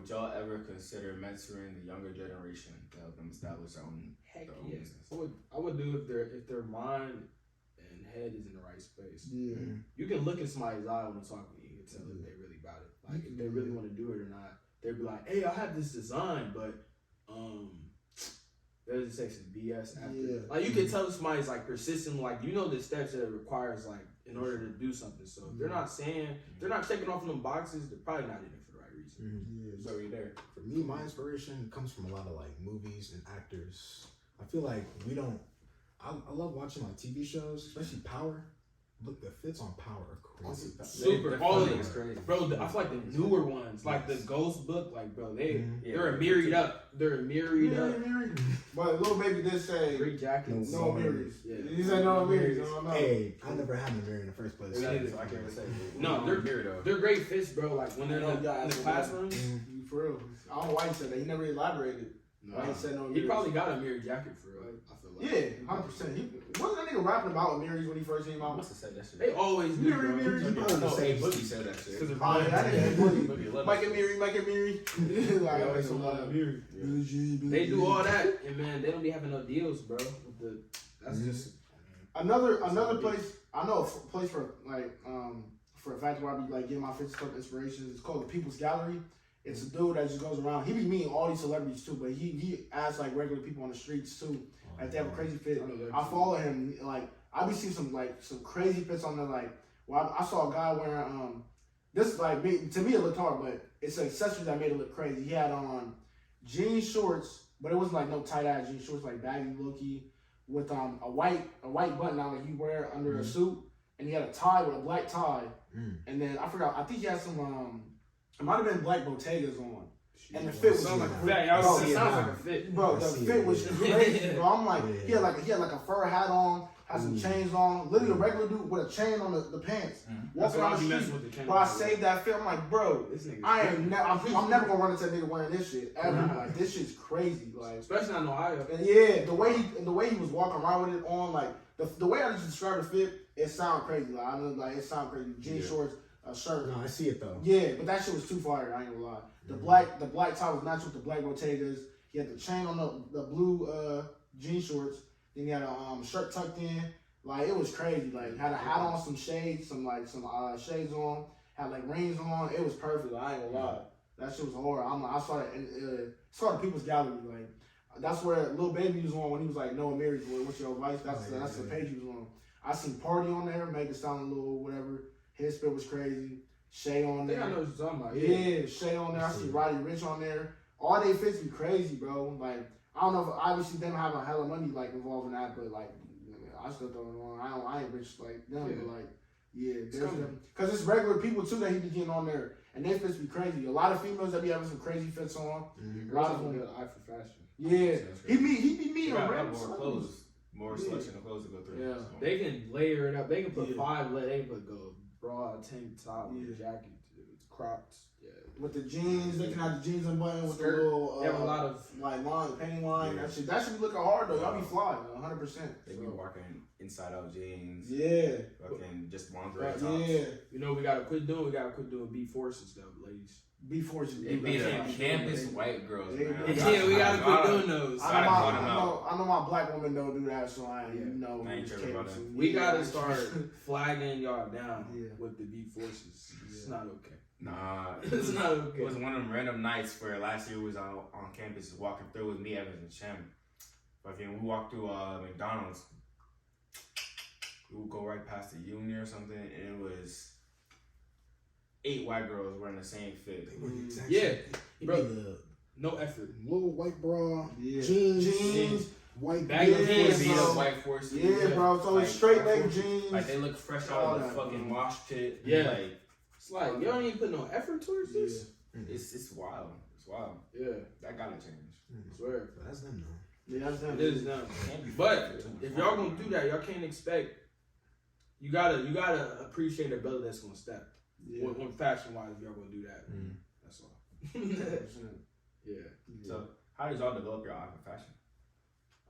would y'all ever consider mentoring the younger generation to help them establish their own, Heck their own yeah. business? I would do if their mind and head is in the right space. Yeah. You can look in somebody's eye when they're talking to you and tell if they really about it. Like if they really want to do it or not. They'd be like, "Hey, I have this design, but they'll just say some BS after." Yeah. Like you can tell somebody's like persistent, like you know the steps that it requires, like in order to do something. So if they're not saying, they're not checking off them boxes, they're probably not in it for the right reason. Yeah. So you're there. For me, my inspiration comes from a lot of like movies and actors. I feel like we don't. I love watching like TV shows, especially Power. Look, the fits on Power are crazy. Super. All of it them. is crazy. Bro, I feel like the newer ones, like the Ghost book, like bro, they're Yeah. mirrored up. They're mirrored up. But little baby did say Great jackets. no mirrors. Yeah. He said no mirrors. No. Hey, I never had a mirror in the first place. Yeah, so I can't even say. No, they're great fits, bro. Like when they're in the classroom. You for real. I don't know why he said that. He never elaborated. Why he said no mirrors. He probably got a mirror jacket for real. I feel like. Yeah, 100%. He wasn't that nigga rapping about mirrors when he first came I out. must have said that shit. They always do, Mirror, bro. mirror, He probably No, the hey, same. Boogie said that shit. Because Oh yeah, that nigga Boogie. Boogie love Mike that and shit. Miri, Mike and Miri. Like, They always some talk about mirror. They They do all that, and man, they don't be having no deals, bro. With the that's just Another place. I know a place for for a fact where I be like getting my fitness stuff inspirations. It's called the People's Gallery. It's a dude that just goes around. He be meeting all these celebrities too, but he asks like regular people on the streets too. Like they have a crazy fit. I follow him. Like I be seeing some crazy fits on there. Like well, I saw a guy wearing this like to me it looked hard, but it's an accessory that made it look crazy. He had on jean shorts, but it wasn't like no tight ass jean shorts, like baggy looky, with a white button on like you wear under a suit, and he had a tie with a black tie, and then I forgot. I think he had some it might have been black Bottegas on. And the fit was sounds like a bro, fit. Y'all see it sounds like a fit. Bro, the fit was crazy, bro. I'm like, he had like a fur hat on, had some chains on. Literally a regular dude with a chain on the pants. Walking around the street. Bro, I saved that fit. I'm like, bro, I'm never gonna run into a nigga wearing this shit ever. Like this shit's crazy. Like Especially in Ohio. and yeah, the way he was walking around with it on, like the way I just described the fit, it sound crazy. Like I know, like it sound crazy. Jean shorts, a shirt. No, I see it though. Yeah, but that shit was too fire. I ain't gonna lie. The black tie was matched with the black Bottegas. He had the chain on the blue jean shorts. Then he had a shirt tucked in. Like it was crazy. Like had a hat on, some shades, some shades on. Had like rings on. It was perfect. Like, I ain't gonna lie. That shit was horrible. I saw it. Saw the People's Gallery. Like that's where Lil Baby was on when he was like, "No Mary's boy, what's your advice?" That's the page he was on. I seen Party on there, make it sound a little whatever. His spit was crazy. Shay on there. I know what you're talking about. Yeah, Shay on there. I see Roddy Rich on there. All they fits be crazy, bro. Like I don't know if obviously them having a hella money like involved in that, but like I still throw it on. I ain't rich like them, but like there's them because it's regular people too that he be getting on there, and they fits be crazy. A lot of females that be having some crazy fits on. A lot of them got an eye for fashion. Yeah, he be meeting them. More clothes, more selection of clothes to go through. Yeah, So. they can layer it up. They can put 5 layers. They can put bra, tank top, jacket, Crocs. Yeah. With the jeans, they can have the jeans unbuttoned with the little they have a lot of like line, painting line. That should be looking hard though. Y'all be fly, 100%. They be walking inside out jeans. Yeah. Fucking just lingerie tops. Yeah. You know we gotta quit doing. We gotta quit doing B forces though, ladies. B4 should They be the campus white girls, man. Yeah, we gotta quit doing those. I know my black woman don't do that, so I ain't tripping about that. We gotta start flagging y'all down with the B forces. It's not okay. Nah, it's not okay. It was one of them random nights where last year we was on campus walking through with me, Evans, and Shem. Fucking, we walked through McDonald's. We would go right past the Union or something, and it was 8 white girls wearing the same fit. Bro, no effort. Little white bra, jeans, white baggy jeans, white forces. Yeah, bro. So it's straight leg jeans. Like they look fresh out of the fucking wash pit. Yeah. Like, it's like you don't even put no effort towards this. It's wild. It's wild. Yeah. That gotta change. I swear. That's them though. Yeah, that's them. It is them. But if y'all gonna do that, y'all can't expect. You gotta appreciate a brother that's gonna step. Yeah. When fashion wise, y'all gonna do that. That's all. Yeah. So how did y'all develop your eye for fashion?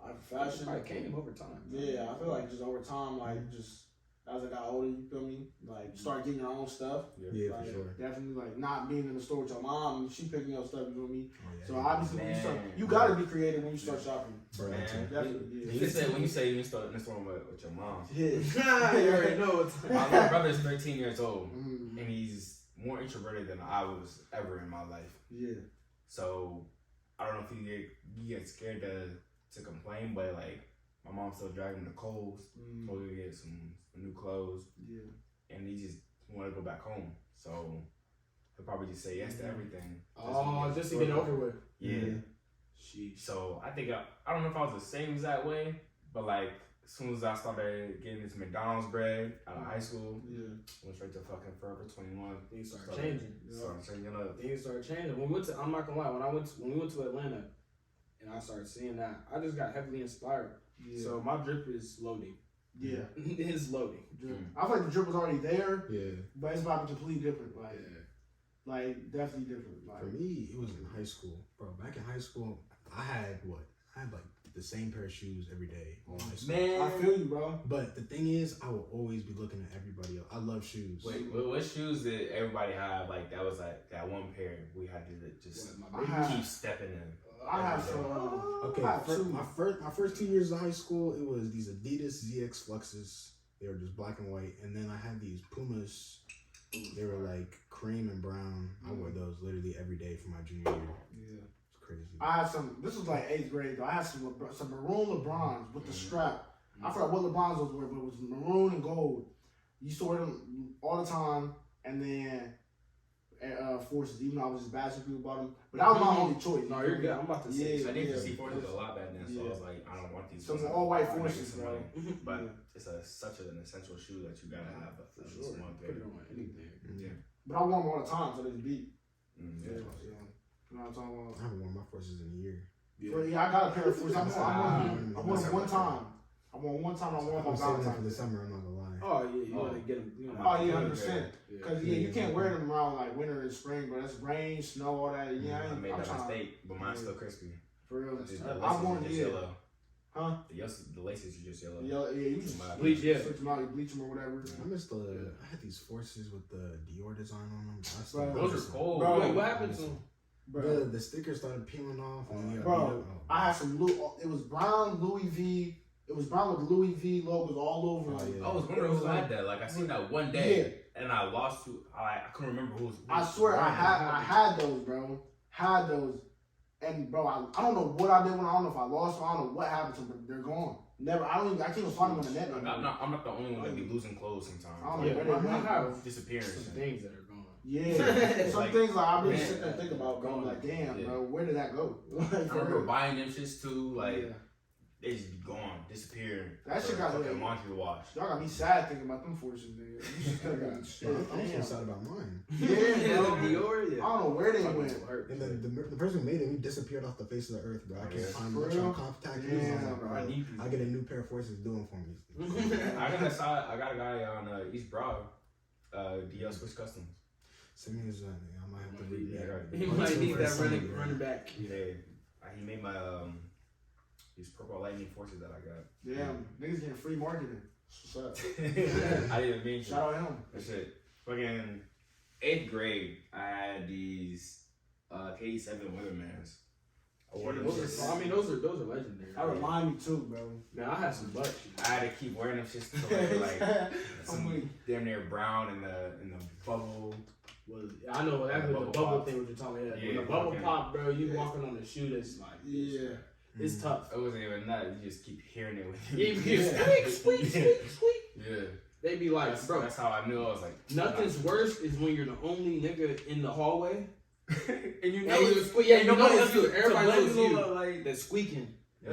Eye for fashion, it came over time. Yeah, I feel like just over time, like just as I got older, you feel me? Like, start getting your own stuff. Yeah, like, for sure. Definitely, like, not being in the store with your mom and she picking up stuff, you feel me? Oh, yeah, So, yeah. obviously, when you gotta be creative when you start shopping. Bro, Man. Definitely, yeah. When you say you start in the store with your mom. Yeah. You already know it's My little brother is 13 years old, Mm, and he's more introverted than I was ever in my life. yeah. So I don't know if he gets scared to complain, but like my mom still dragging him to Kohl's, told him to get some new clothes, and he just want to go back home. So he'll probably just say yes to everything. just to get over with. Yeah. Sheesh. So I think I don't know if I was the same exact way, but like as soon as I started getting this McDonald's bread out of high school, went straight to fucking Forever 21. Things started changing. Started changing up. Things started changing. When we went to, I'm not gonna lie, when we went to Atlanta, and I started seeing that, I just got heavily inspired. Yeah. So my drip is loading. Yeah. It's loading. I feel like the drip was already there, Yeah. but it's probably completely different. Like definitely different. Like, For me, it was in high school, bro. Back in high school, I had like the same pair of shoes every day all high school. Man, I feel you, bro. But the thing is, I will always be looking at everybody else. I love shoes. Wait, what shoes did everybody have? Like that was like that one pair we had to just keep stepping in. I have some. Okay, I have two. my first 2 years of high school, it was these Adidas ZX Fluxes. They were just black and white, and then I had these Pumas. They were like cream and brown. I wore those literally every day for my junior year. Yeah. It's crazy. I had some. This was like 8th grade though. I had some maroon LeBrons with the strap. I forgot what LeBrons those were, but it was maroon and gold. You used to wear them all the time, and then Forces. Even though I was just bashing people about them, but that was my only choice. No, you're good. I'm about to say. I didn't see Forces a lot back then, so I was like, I don't want these. Some ones. all white I wanna Forces, get some bro. money. But it's such an essential shoe that you gotta have. For sure. Put it on anything. Yeah. But I wore them all the time, so they just beat. Yeah. You know what I'm talking about? I haven't worn my Forces in a year. So, yeah, I got a pair of Forces. I won them one time. I won one time. I won I'm them saving them for Valentine's the Day. summer. I'm not gonna lie. Oh yeah, you want to get them. Oh yeah, 100%. Cause Yeah. you can't wear them around like winter and spring, but that's rain, snow, all that. Yeah, I made I'm that trying mistake, but mine's still crispy. for real. The I laces want are just yellow. Huh? The laces are just yellow. Yeah, you just Bleach, yeah. switch them out, you bleach them or whatever. I missed I had these Forces with the Dior design on them. Bro, Those are cold. Bro, Wait, what happened to them? Bro, The stickers started peeling off. And Bro, I had some it was brown Louis V. It was brown with Louis V logos all over. Oh, it. yeah. I was wondering who had that. Like I seen that one day, and I lost to. I couldn't remember who. I swear I had those, bro. Had those, and bro, I don't know what I did when I don't know if I lost them. I don't know what happened to them. But they're gone. Never. I can't even find them on the net. I'm not the only one that be losing clothes sometimes. I don't Like, know where they I went. have disappearing. some things that are gone. Yeah, some Like, things like I really man, sit there and think about, bro. Like, damn, yeah. bro, where did that go? Like, I for remember real. buying them shits too. Like Yeah. they just be gone, disappearing. That shit for got fucking me. laundry wash. Y'all got me sad thinking about them Forces, nigga. You should think about shit. I'm Damn. so sad about mine. Yeah, bro. Dior, I don't know where they went. And then the person who made him, he disappeared off the face of the earth, bro. I can't find For much real? on contact. Yeah, I was like, bro. bro, I need I get a new pair of Forces doing for me. I got a guy on East Broad, DL Switch Customs. Send me his name. I might have to read Yeah, that. He might need that running back. Yeah, he made my these purple lightning Forces that I got. Damn, niggas getting free marketing. What's up? I didn't mean to. Shout out him. That shit. Fucking 8th grade, I had these K7 Weathermans. I wore them shits. Those are legendary. That remind me too, bro. Man, I had some butt shoes. I had to keep wearing them shits to like some damn near brown in the bubble. I know exactly The the bubble bubble pop. thing what you're talking about. Yeah, When the bubble fucking- pop, bro, you walking on a shoe that's like, Yeah. it's tough. It wasn't even that. You just keep hearing it with Yeah, you. you squeak, squeak, squeak, squeak. Yeah. They be like, That's, bro, that's how I knew. I was like, nothing's worse is when you're the only nigga in the hallway. and you And know you it's squeak. Yeah, you know nobody it's else you. to Everybody blame knows it on, you. like, That's squeaking. yeah.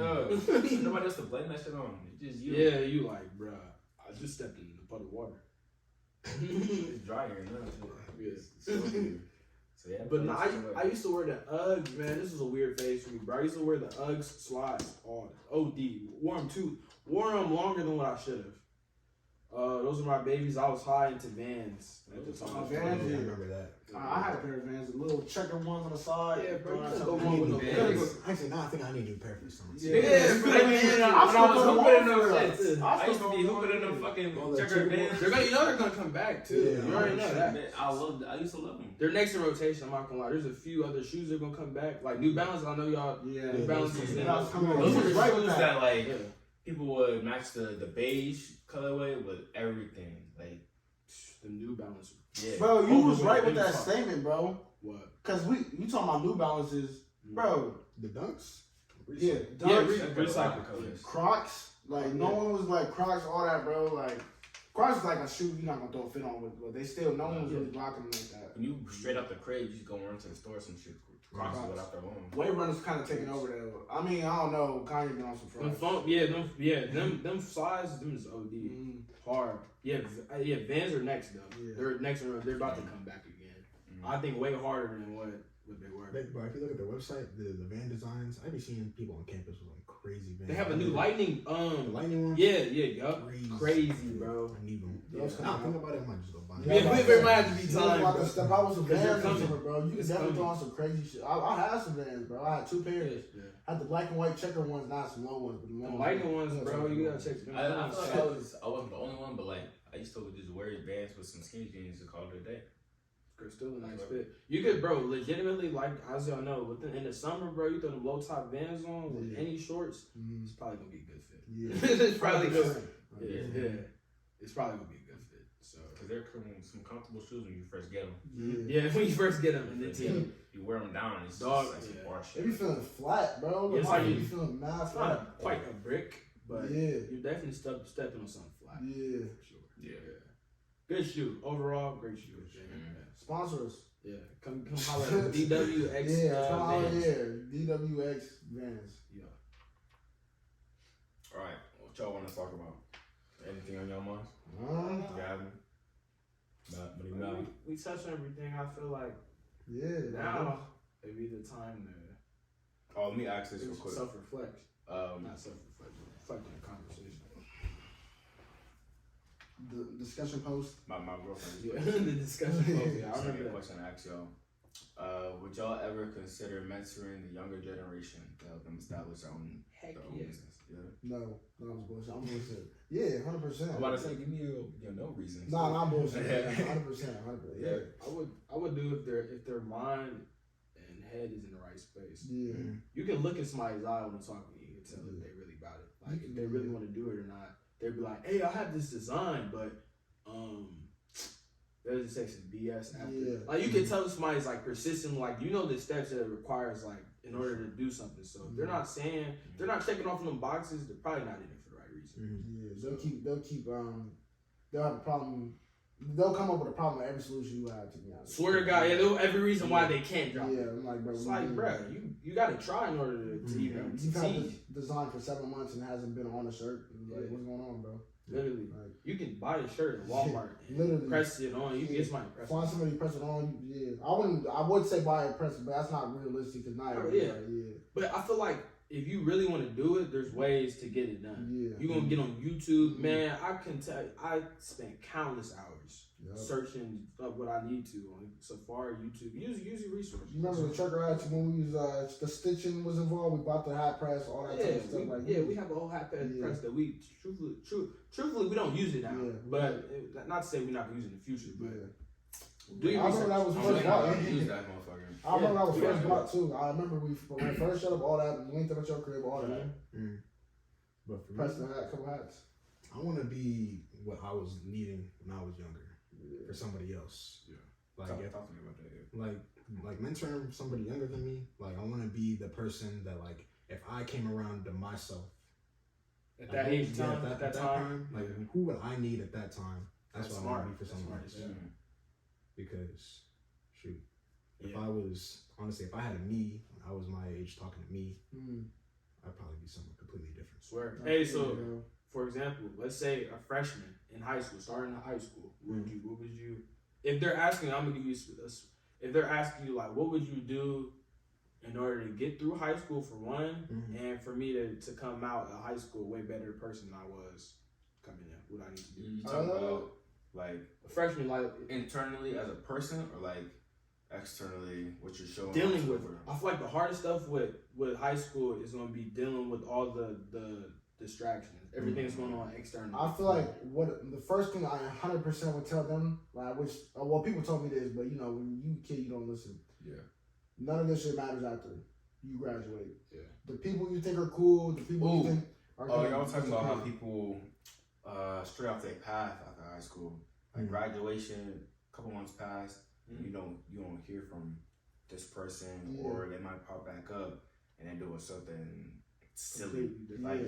Nobody else to blame that shit on. It's just you. Yeah, you like, bro, I just stepped in a pot of water. It's dry here now. Yes. So yeah. But no, I used to wear the Uggs, man. This was a weird phase for me, bro. I used to wear the Uggs slides all OD. Wore them longer than what I should Those are my babies. I was high into Vans at the time. Vans, I yeah. remember that. I had a pair of Vans, the little checker ones on the side. Yeah, bro. That's You how go I wrong with need no them. Vans. Actually, now I think I need a new pair for summer. Yeah. Yeah, bro. I was hooping in those shits. I used to be hooping in them fucking All the checker checker bands. They're gonna, they're gonna come back too. Yeah, you already know that. Man, I used to love them. They're next in rotation. I'm not gonna lie. There's a few other shoes that are gonna come back, like New Balance. I know y'all. Yeah, New Balance is in. Those Those are are the right with shoes that. that like Yeah. people would match the beige colorway with everything. Like, The New Balance. yeah. Bro, you was Overweight right with that baby statement, bro. What? Cause you talking about New Balances, bro. The dunks? Yeah, Yeah, Dunks, recycle colors. Crocs. Like no one was like Crocs, all that, bro. Like Crocs is like a shoe you're not gonna throw a fit on with, but they still no one was really rocking them like that. When you straight out the crib, you just go run to the store, some shit. Crocs Crocs. without their own. Wave Runner's kind of taking over there. I mean, I don't know. Kanye been on some Them front. them size, them is OD. Mm, Hard. Yeah, Vans are next though. Yeah. They're next. They're about to come back again. I think way harder than what they were. But if you look at their website, the van designs, I be seeing people on campus with like crazy vans. They have a new lightning. The lightning one? Yeah, yup. Crazy, Crazy, bro. I need them. Yeah. Now think about it, I might just go buy them. Yeah, we might have to be You time, about bro. to step out with some Because they're Vans or coming. something, bro. You can It's definitely coming. throw on some crazy shit. I had some Vans, bro. I had two pairs. Yeah. I had the black and white checker ones, not some low ones, but the The ones. lightning ones, bro. You gotta check them I out. feel like I wasn't the only one, but like I used to just wear Vans with some skinny jeans to call it a day. They're still a nice fit. You could, bro, legitimately, like, as y'all know, in the summer, bro, you throw them low top Vans on with Yeah. any shorts, Mm, it's probably gonna be a good fit. yeah. It's probably good. 100%. Yeah. It's probably gonna be a good fit. So Cause they're some comfortable shoes when you first get them. Yeah. yeah, when you first get them in the team, You wear them down, and it's Dog, just like some yeah. bar They shit. be feeling flat, bro. Yeah, it's Like, like you you- be feeling mad it's not flat. quite a brick, but Yeah. you're definitely stepping on something flat. Yeah. For sure. Yeah. Good shoe. Overall, great shoe. Sponsor us. Yeah. Come holler at DWX. Yeah, come out Vans. here. DWX Vans. Yeah. All right, what y'all want to talk about? Anything on your minds? Yeah. We touched on everything. I feel like Yeah. now it'd be the time to Oh, let me ask this real quick. self-reflect. Not self-reflect, reflect on the conversation. The discussion post. my girlfriend. Yeah, the discussion post. Yeah, I I remember a that. question to ask y'all. Would y'all ever consider mentoring the younger generation to help them establish their own Heck their own yeah. business? Yeah. No, I'm bullshit. I'm bullshit. Yeah, 100%. I'm about to say, give me your no reasons. Nah, I'm bullshit. 100%. Yeah. I would do if their mind and head is in the right space. Yeah. You can look in somebody's eye when they're talking to you. You can tell if they really about it. Like if they really want to do it or not. They'd be like, "Hey, I have this design, but there's just say some BS after." Yeah. Like you can tell somebody's like persistent. Like you know the steps that it requires like in order to do something. So if they're not saying they're not checking off them boxes, they're probably not in it for the right reason. Yeah. They'll have a problem. They'll come up with a problem with every solution you have, to be honest. Swear to God, yeah, they'll every reason why they can't drop Yeah, it. I'm like, bro. It's like, bro, you got to try in order to even You've had succeed. this design for 7 months and it hasn't been on a shirt. Like, Yeah. what's going on, bro? Literally, Like, you can buy a shirt at Walmart, and Literally. press it on. You can get somebody to press it find on. somebody to press it on. Yeah, I would say buy it, press it, but that's not realistic because not Oh, everybody. yeah. Yeah. But I feel like if you really want to do it, there's ways to get it done. Yeah. You gonna get on YouTube, man. I can tell you, I spent countless hours Yup. searching up what I need to on Safari, YouTube. Use your resources. You remember the trucker action when we was the stitching was involved? We bought the hat press, all that Yeah, type of stuff. we have a whole hat Yeah. press that we truthfully we don't use it now. Yeah. But not to say we're not gonna use it in the future, but Yeah. do your I remember research. that was I'm first really bought. not gonna use that motherfucker. I remember that was Yeah. first bought too. I remember when we first shut up all that, linked up at your crib, all that. But for me, Pressed the hat, couple hats. I want to be what I was needing when I was younger for somebody else. Yeah. Like Talk if, to me about that. Yeah. like mentoring somebody younger than me. Like I want to be the person that like if I came around to myself At that like, age, yeah, time, at that time, like who would I need at that time? That's what I want to be for That's someone smart. else. Because shoot, if Yeah. I was honestly, if I had a me when I was my age talking to me, Mm. I'd probably be someone completely different. Swear. Hey, so for example, let's say a freshman in high school, starting in high school, what would you, if they're asking, I'm gonna give you this, if they're asking you like, what would you do in order to get through high school for one, and for me to come out of high school way better person than I was coming in? What I need to do? You talking about like A freshman, like internally as a person, or like externally what you're showing? dealing with. I feel like the hardest stuff with high school is gonna be dealing with all the distractions, everything that's going on externally. I feel like what the first thing I 100% would tell them, like, which well, people told me this, but you know, when you kid, you don't listen. Yeah. None of this shit matters after you graduate. Yeah. The people you think are cool, the people you think are. Oh, y'all talking about how people straight off their path after high school, like graduation, a couple months pass, you don't hear from this person, or they might pop back up and they're doing something silly. Like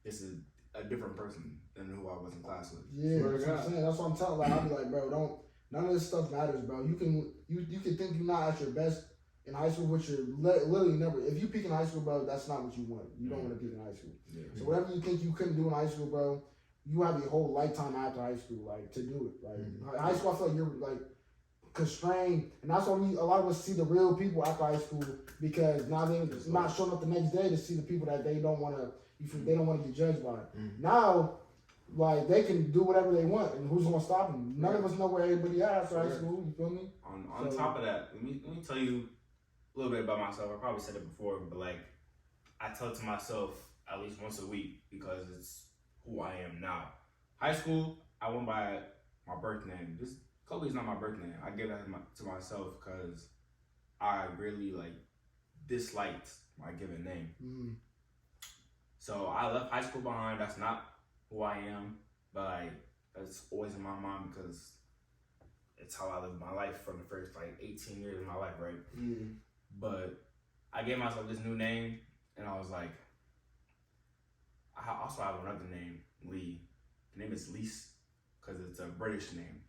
this is a different person than who I was in class with. Yeah, that's what I'm saying. That's what I'm telling. Like, I'll be like, bro, none of this stuff matters, bro. You can think you're not at your best in high school, which you're literally never. If you peak in high school, bro, that's not what you want. You don't want to peak in high school. Yeah. So whatever you think you couldn't do in high school, bro, you have a whole lifetime after high school, like, to do it. Like high school, I feel like you're like constrained, and that's why a lot of us see the real people after high school, because now they're not showing up the next day to see the people that they don't want to. They don't want to get judged by it. Now, like, they can do whatever they want, and who's gonna stop them? None of us know where everybody at after high school. You feel me? On top of that, let me tell you a little bit about myself. I probably said it before, but like, I tell it to myself at least once a week because it's who I am now. High school, I went by my birth name. Kobe's not my birth name. I give that to myself because I really like disliked my given name. So I left high school behind. That's not who I am, but like, that's always in my mind because it's how I lived my life from the first like 18 years of my life, right? But I gave myself this new name, and I was like, I also have another name, Lee. The name is Lease because it's a British name,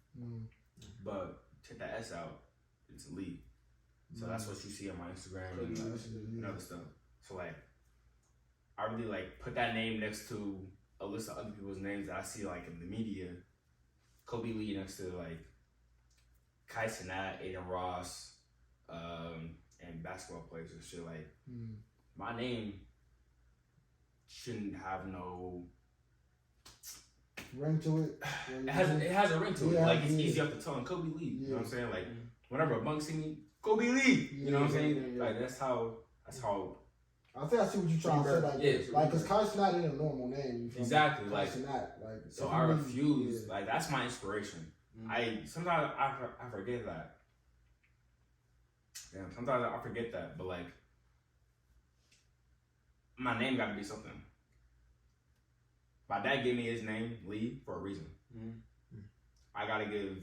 but take the S out, it's Lee. So that's what you see on my Instagram and other stuff. So like, I really like put that name next to a list of other people's names that I see like in the media. Kobe Lee next to like Kai Cenat, Aiden Ross, and basketball players and shit. Like, my name shouldn't have no ring to it. It has a ring to it. Like, it's easy up to tell. Kobe Lee. You know what I'm saying? Like, whenever a bunk see me, Kobe Lee. You know what I'm saying? Like, that's how. I think I see what you're trying to say. Like, because Kai Cenat ain't a normal name. Exactly. Kai Like, Cenat, so I refuse. Like, that's my inspiration. Sometimes I forget that. Yeah, sometimes I forget that, but like, my name got to be something. My dad gave me his name, Lee, for a reason. I got to give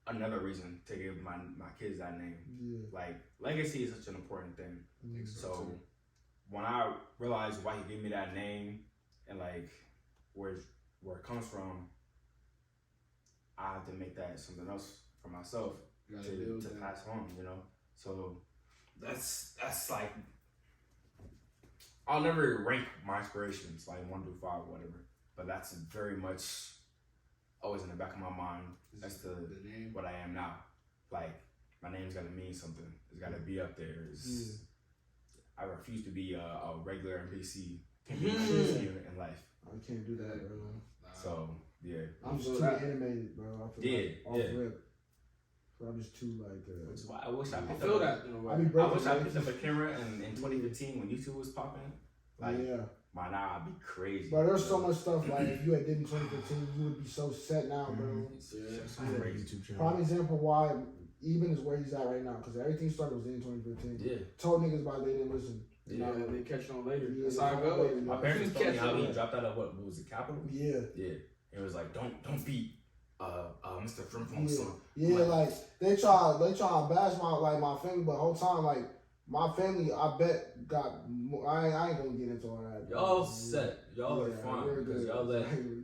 another reason to give my kids that name. Like, legacy is such an important thing. So when I realized why he gave me that name and like where it comes from, I have to make that something else for myself to pass on, you know. So that's like, I'll never rank my inspirations like 1 through 5 or whatever, but that's very much always in the back of my mind as to what I am now. Like, my name's gotta mean something. It's gotta be up there. I refuse to be a regular NPC. Can't be an NPC in life. I can't do that, bro. So yeah, I'm just too animated, bro. I feel like off rip. So I'm just too like. Which is why I wish I picked feel up. that. I wish I picked up a camera in 2015 when YouTube was popping. Like, by now I'd be crazy. But there's so much stuff like if you had did in 2015, you would be so set now, bro. YouTube channel. Prime example why Eben is where he's at right now because everything started was in 2015. Told niggas about they didn't listen. They catch on later. That's how it goes. My parents told me how he dropped out of what was it, Capital? Yeah. It was like don't beat Mr. Frimflong's son. Like they try to bash my family, but the whole time like my family I bet got I ain't gonna get into all that. Y'all set. Y'all are fine because y'all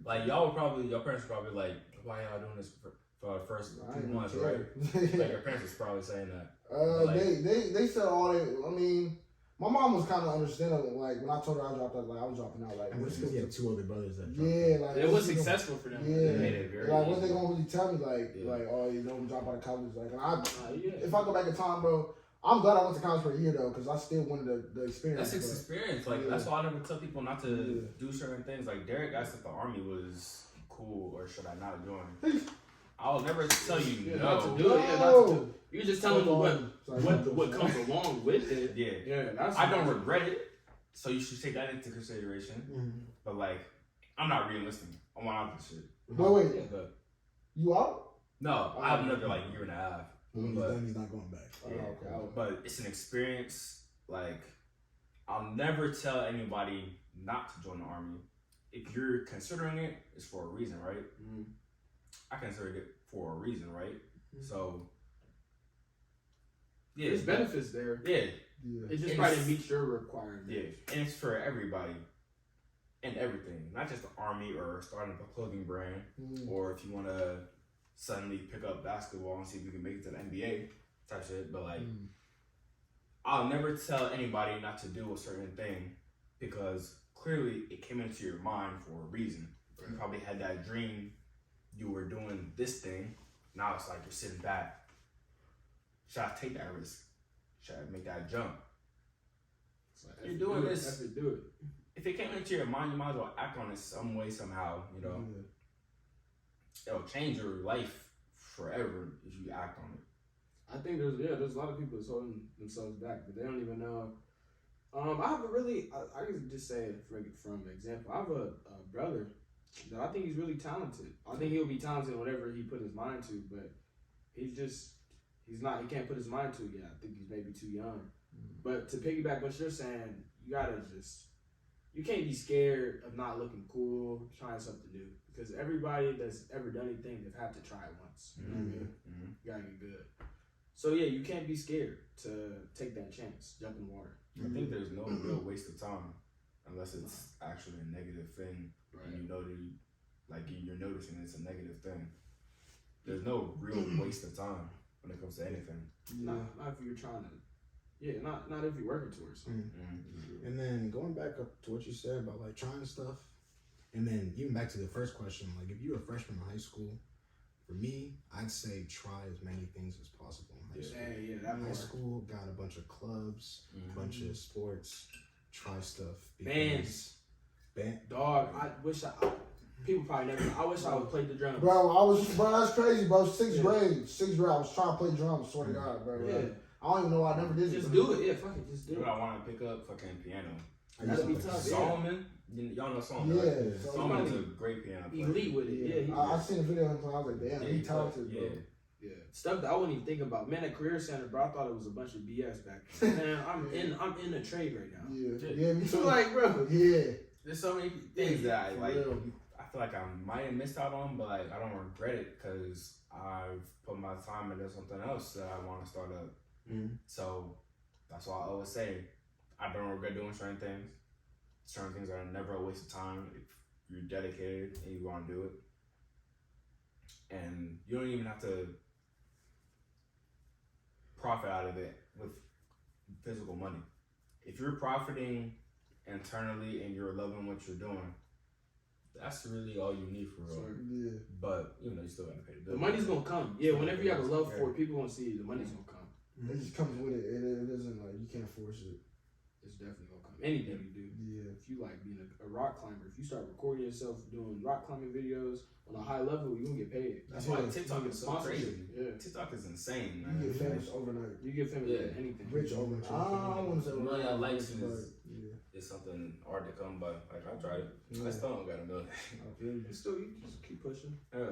like y'all were probably your parents were probably like, why y'all doing this for the first 2 months, right? Like your parents was probably saying that. They said all that. I mean, my mom was kind of understanding. Like when I told her I dropped out, like I was dropping out. Like because you have 2 other brothers that. Like it was successful for them. Like what they gonna really tell me? Like oh you don't drop out of college. Like if I go back in time, bro, I'm glad I went to college for a year though, because I still wanted the experience. That's experience. Like that's why I never tell people not to Yeah. do certain things. Like Derek asked if the army was cool or should I not join. I'll never tell you no. Not to do it. Yeah, not to do it. You're just telling them what comes along with it. Yeah. That's I don't regret it, so you should take that into consideration. Mm-hmm. But like, I'm not re-enlisting. I want out this shit. Wait, Yeah. But you out? no, I have another like year and a half. When he's But- done, he's not going back. Oh, okay. But it's an experience. Like, I'll never tell anybody not to join the army. If you're considering it, it's for a reason, right? Mm. I considered it for a reason, right? So, yeah, There's benefits there. Yeah, Yeah. It just It's- probably meets your requirements. yeah, and it's for everybody and everything, not just the army or starting up a clothing brand, Mm. or if you want to suddenly pick up basketball and see if you can make it to the NBA type shit. But like, I'll never tell anybody not to do a certain thing because clearly it came into your mind for a reason. You probably had that dream, you were doing this thing. Now it's like you're sitting back. Should I take that risk? Should I make that jump? So You're if doing you do this. If you do it. If it came into your mind, you might as well act on it some way, somehow. You know, it'll change your life forever if you act on it. I think there's a lot of people that's holding themselves back, but they don't even know. I have a really, I can just say it from example. I have a brother that I think he's really talented. I think he'll be talented in whatever he put his mind to, but he's not, he can't put his mind to it yet. I think he's maybe too young. But to piggyback what you're saying, you can't be scared of not looking cool, trying something new. Because everybody that's ever done anything, they've had to try it once. You know what I mean? You gotta get good. So yeah, you can't be scared to take that chance, jump in the water. I think there's no real waste of time unless it's actually a negative thing. And you know that you're noticing it's a negative thing. There's no real waste of time when it comes to anything. Not if you're trying to. Yeah, not if you're working towards something. And then going back up to what you said about like trying stuff, and then even back to the first question, like if you're a freshman in high school, for me, I'd say try as many things as possible in high school. That High part. school got a bunch of clubs, a bunch of sports. Try stuff. Bands. Band. Dog, I wish people probably never. I wish I would play the drums. Bro, that's crazy, bro. Sixth grade, I was trying to play drums. Swear to God, bro. Yeah. Like, I don't even know why I never did it. Just do it. Yeah, fuck it. Just do You it. know, I want to pick up fucking piano. That'd be tough. Yeah. Solomon, y'all know Solomon. Yeah. Right? Solomon's a great piano player. Elite with it. Yeah. I seen a video of him. I was like, damn, he talented, bro. Yeah, stuff that I wouldn't even think about. Man, at Career Center, bro, I thought it was a bunch of BS back then. Man, I'm in a trade right now. Yeah, me too. Like, bro. Yeah. There's so many things that I For like. real. I feel like I might have missed out on, but like I don't regret it because I've put my time into something else that I want to start up. So that's why I always say I don't regret doing certain things. Certain things are never a waste of time if you're dedicated and you want to do it. And you don't even have to profit out of it with physical money. If you're profiting internally and you're loving what you're doing, that's really all you need for real. Yeah. But you still gotta pay the bill. The money's gonna come. Yeah, whenever you have a love for it, people gonna see it. The money's gonna come. It just comes with it. It isn't like you can't force it. It's definitely gonna come. Anything you do. Yeah. If you like being a rock climber, if you start recording yourself doing rock climbing videos on a high level, you're gonna get paid. That's why Yeah. TikTok is so crazy. Yeah. TikTok is insane, You man. get famous overnight. You get famous with anything. Rich overnight. I wouldn't say A million overnight, likes but is- yeah. It's something hard to come by. Like I tried it. Yeah. I still don't got a million. I feel you. Still, you just keep pushing. Yeah.